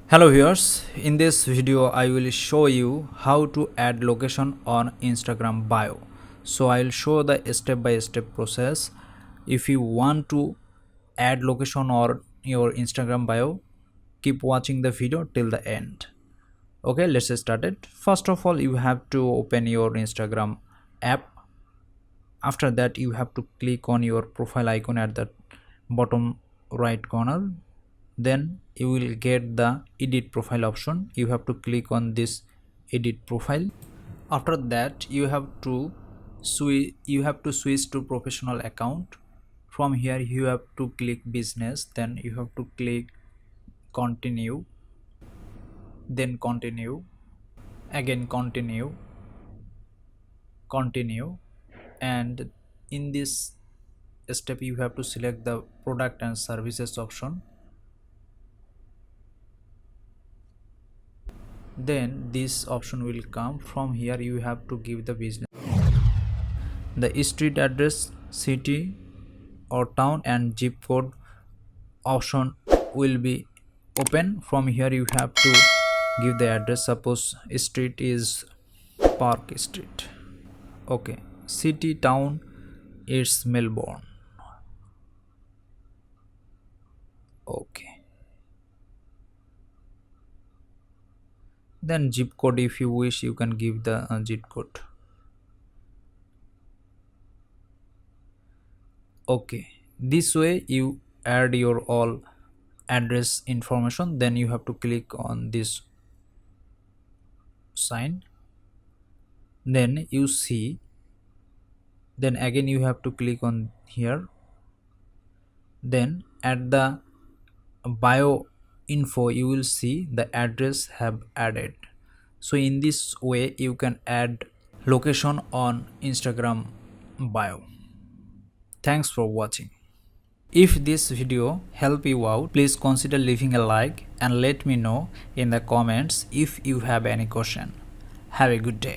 Hello viewers, in this video I will show you how to add location on Instagram bio. So I'll show the step by step process. If you want to add location or your Instagram bio, keep watching the video till the end. Okay, let's start it. First of all, you have to open your Instagram app. After that, you have to click on your profile icon at the bottom right corner. Then you will get the edit profile option. You have to click on this edit profile. After that, you have to switch to professional account. From here you have to click business, then you have to click continue, then continue, again continue, and in this step you have to select the product and services option. Then this option will come. From here you have to give the business, the street address, city or town, and zip code option will be open. From here you have to give the address. Suppose street is Park Street. Okay, city, town is Melbourne. Okay, then zip code, if you wish you can give the zip code. Okay, this way you add your all address information. Then you have to click on this sign, then you see, then again you have to click on here, then at the bio info you will see the address have added. So in this way you can add location on Instagram bio. Thanks for watching. If this video helped you out, please consider leaving a like and let me know in the comments if you have any question. Have a good day.